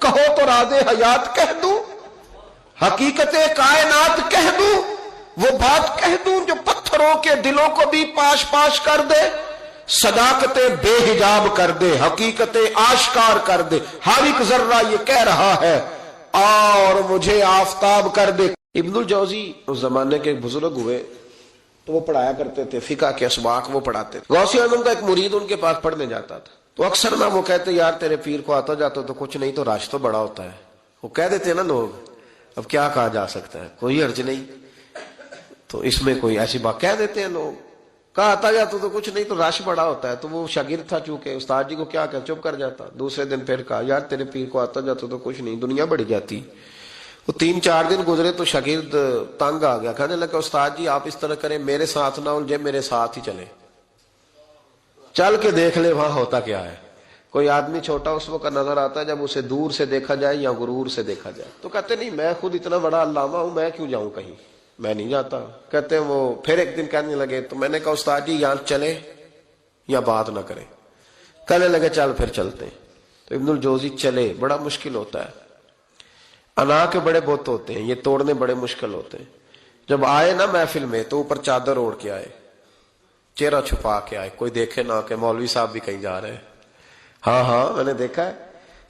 کہو تو راز حیات کہہ دوں، حقیقت کائنات کہہ دوں، وہ بات کہہ دوں جو پتھروں کے دلوں کو بھی پاش پاش کر دے، صداقت بے حجاب کر دے، حقیقت آشکار کر دے، ہر ایک ذرہ یہ کہہ رہا ہے اور مجھے آفتاب کر دے۔ ابن الجوزی اس زمانے کے بزرگ ہوئے تو وہ پڑھایا کرتے تھے، فقہ کے اسباق وہ پڑھاتے تھے۔ غوث اعظم کا ایک مرید ان کے پاس پڑھنے جاتا تھا تو اکثر نہ وہ کہتے یار تیرے پیر کو آتا جاتا تو کچھ نہیں، تو رش تو بڑا ہوتا ہے، وہ کہہ دیتے نا لوگ، اب کیا کہا جا سکتا ہے، کوئی حرج نہیں، تو اس میں کوئی ایسی بات کہہ دیتے ہیں لوگ، کہا آتا جاتا تو کچھ نہیں، تو رش بڑا ہوتا ہے۔ تو وہ شاگرد تھا چونکہ استاد جی کو کیا کہ چپ کر جاتا، دوسرے دن پھر کہا یار تیرے پیر کو آتا جاتا تو کچھ نہیں، دنیا بڑھ جاتی۔ وہ 3-4 دن گزرے تو شاگرد تنگ آ گیا، کہنے لگا استاد جی آپ اس طرح کریں، میرے ساتھ نہ الجھے، میرے ساتھ ہی چلے، چل کے دیکھ لے وہاں ہوتا کیا ہے۔ کوئی آدمی چھوٹا اس وقت نظر آتا ہے جب اسے دور سے دیکھا جائے یا غرور سے دیکھا جائے، تو کہتے نہیں میں خود اتنا بڑا علامہ ہوں، میں کیوں جاؤں کہیں، میں نہیں جاتا۔ کہتے ہیں وہ پھر ایک دن کہنے لگے تو میں نے کہا استاد جی یہاں چلے یا بات نہ کریں، کہنے لگے چل پھر چلتے ہیں۔ تو ابن الجوزی چلے، بڑا مشکل ہوتا ہے، انا کے بڑے بت ہوتے ہیں، یہ توڑنے بڑے مشکل ہوتے ہیں۔ جب آئے نا محفل میں تو اوپر چادر اوڑھ کے آئے، چہرہ چھپا کے آئے، کوئی دیکھے نہ کہ مولوی صاحب بھی کہیں جا رہے ہیں۔ ہاں میں نے دیکھا ہے،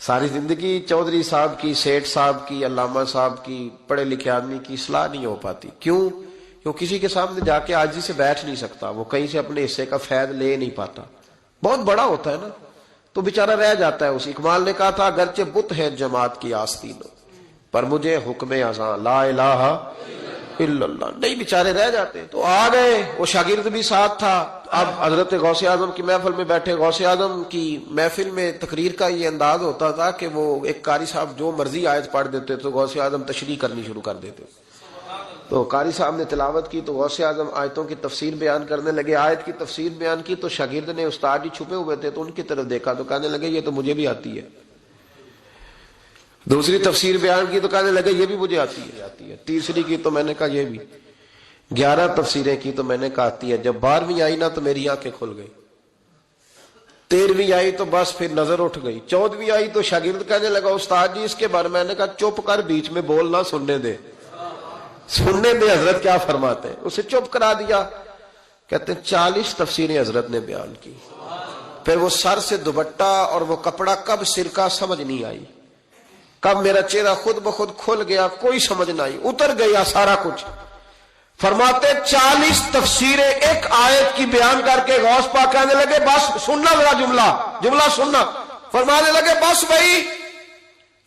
ساری زندگی چودھری صاحب کی، سیٹھ صاحب کی، علامہ صاحب کی، پڑھے لکھے آدمی کی اصلاح نہیں ہو پاتی۔ کیوں کسی کے سامنے جا کے عاجزی سے بیٹھ نہیں سکتا، وہ کہیں سے اپنے حصے کا فیض لے نہیں پاتا، بہت بڑا ہوتا ہے نا، تو بیچارہ رہ جاتا ہے۔ اس اقبال نے کہا تھا اگرچہ بت ہے جماعت کی آستین پر مجھے حکم اذاں لا الہ الا اللہ، نہیں بیچارے رہ جاتے ہیں۔ تو آ گئے، وہ شاگرد بھی ساتھ تھا۔ اب حضرت غوث اعظم کی محفل میں بیٹھے، غوث اعظم کی محفل میں تقریر کا یہ انداز ہوتا تھا کہ وہ ایک قاری صاحب جو مرضی آیت پڑھ دیتے تو غوث اعظم تشریح کرنی شروع کر دیتے۔ تو قاری صاحب نے تلاوت کی تو غوث اعظم آیتوں کی تفسیر بیان کرنے لگے، آیت کی تفسیر بیان کی تو شاگرد نے، استاد جی چھپے ہوئے تھے تو ان کی طرف دیکھا تو کہنے لگے یہ تو مجھے بھی آتی ہے۔ دوسری تفسیر بیان کی تو کہنے لگے یہ بھی مجھے آتی ہے۔ تیسری کی تو میں نے کہا یہ بھی۔ 11 تفسیریں کی تو میں نے کہا آتی ہے۔ جب 12ویں آئی نا تو میری آنکھیں کھل گئی، 13ویں آئی تو بس پھر نظر اٹھ گئی، 14ویں آئی تو شاگرد کہنے لگا استاد جی اس کے بارے میں نے کہا چپ کر، بیچ میں بولنا، سننے دے حضرت کیا فرماتے ہیں۔ اسے چپ کرا دیا۔ کہتے ہیں 40 تفسیریں حضرت نے بیان کی، پھر وہ سر سے دوپٹہ اور وہ کپڑا کب سرکہ سمجھ نہیں آئی، کب میرا چہرہ خود بخود کھل گیا کوئی سمجھ نہ آئی، اتر گیا سارا کچھ۔ فرماتے 40 تفسیریں ایک آیت کی بیان کر کے غوث پاک کہنے لگے بس سننا ذرا جملہ سننا۔ فرمانے لگے بس بھائی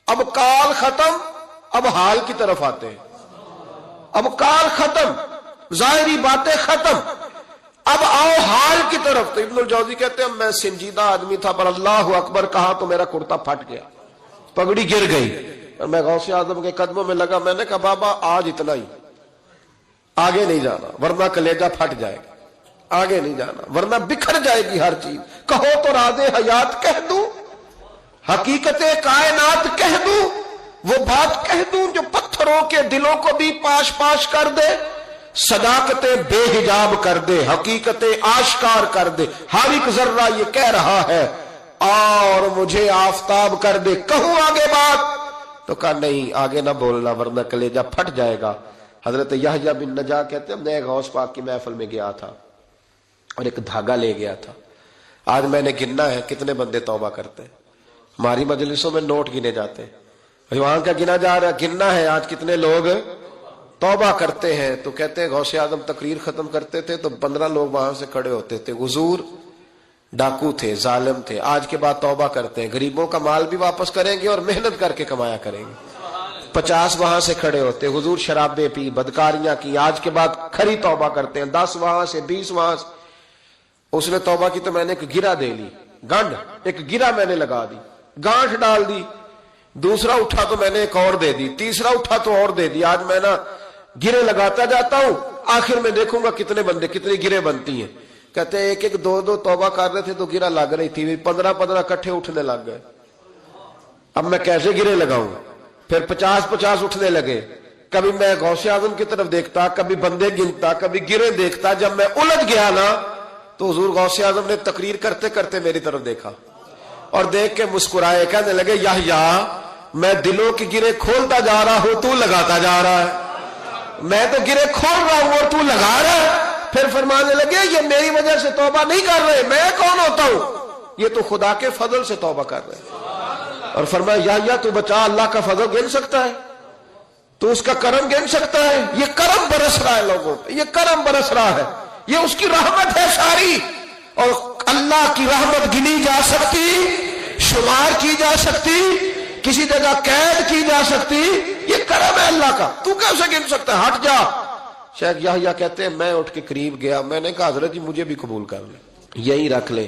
اب کال ختم، اب حال کی طرف آتے ہیں، اب کال ختم، ظاہری باتیں ختم، اب آؤ حال کی طرف۔ تو ابن الجوزی کہتے ہیں میں سنجیدہ آدمی تھا پر اللہ اکبر کہا تو میرا کرتا پھٹ گیا، پگڑی گر گئی، اور میں غوث اعظم کے قدموں میں لگا۔ میں نے کہا بابا آج اتنا ہی، آگے نہیں جانا ورنہ کلیجہ پھٹ جائے گا، آگے نہیں جانا ورنہ بکھر جائے گی ہر چیز۔ کہو تو راز حیات کہہ دوں، حقیقت کائنات کہہ دوں، وہ بات کہہ دوں جو پتھروں کے دلوں کو بھی پاش پاش کر دے، صداقت بے حجاب کر دے، حقیقت آشکار کر دے، ہر ایک ذرہ یہ کہہ رہا ہے اور مجھے آفتاب کر دے۔ کہوں آگے بات تو کہا نہیں آگے نہ بولنا ورنہ کلیجہ پھٹ جائے گا۔ حضرت یحییٰ بن نجاح کہتے ہیں میں غوث پاک کی محفل میں گیا تھا اور ایک دھاگا لے گیا تھا۔ آج میں نے گننا ہے کتنے بندے توبہ کرتے ہیں، ہماری مجلسوں میں نوٹ گنے جاتے ہیں، وہاں کیا گنا جا رہا ہے، گننا ہے آج کتنے لوگ توبہ کرتے ہیں۔ تو کہتے ہیں غوث اعظم تقریر ختم کرتے تھے تو 15 لوگ وہاں سے کھڑے ہوتے تھے، حضور ڈاکو تھے، ظالم تھے، آج کے بعد توبہ کرتے ہیں، غریبوں کا مال بھی واپس کریں گے اور محنت کر کے کمایا کریں گے۔ 50 وہاں سے کھڑے ہوتے، حضور شرابیں پی، بدکاریاں کی، آج کے بعد کھری توبہ کرتے ہیں، 10 وہاں سے، 20 وہاں سے۔ اس نے توبہ کی تو میں نے ایک گرہ دے لی، گنڈ ایک گرہ میں نے لگا دی، گانٹھ ڈال دی، دوسرا اٹھا تو میں نے ایک اور دے دی، تیسرا اٹھا تو اور دے دی۔ آج میں نا گرے لگاتا جاتا ہوں، آخر میں دیکھوں گا کتنے بندے کتنی گرے بنتی ہیں۔ کہتے ہیں 1-1 2-2 توبہ کر رہے تھے تو گرہ لگ رہی تھی، 15-15 کٹھے اٹھنے لگ گئے۔ اب میں کیسے گرے لگاؤں؟ پھر 50-50 اٹھنے لگے۔ کبھی میں غوث اعظم کی طرف دیکھتا، کبھی بندے گنتا، کبھی گرے دیکھتا۔ جب میں الجھ گیا نا تو حضور غوث اعظم نے تقریر کرتے کرتے میری طرف دیکھا اور دیکھ کے مسکرائے، کہنے لگے یحییٰ میں دلوں کی گرے کھولتا جا رہا ہوں، تو لگاتا جا رہا ہے. میں تو گرے کھول رہا ہوں اور تو لگا رہا ہے. پھر فرمانے لگے یہ میری وجہ سے توبہ نہیں کر رہے، میں کون ہوتا ہوں؟ یہ تو خدا کے فضل سے توبہ کر رہے ہیں. اور فرمایا یا تو بچا، اللہ کا فضل گن سکتا ہے؟ تو اس کا کرم گن سکتا ہے؟ یہ کرم برس رہا ہے لوگوں پہ، یہ کرم برس رہا ہے، یہ اس کی رحمت ہے ساری. اور اللہ کی رحمت گنی جا سکتی، شمار کی جا سکتی، کسی جگہ قید کی جا سکتی، یہ کرم ہے اللہ کا. تو کیسے گن سکتا ہے؟ ہٹ جا. شیخ یحییٰ کہتے ہیں میں اٹھ کے قریب گیا، میں نے کہا حضرت جی مجھے بھی قبول کر لیں، یہی رکھ لیں.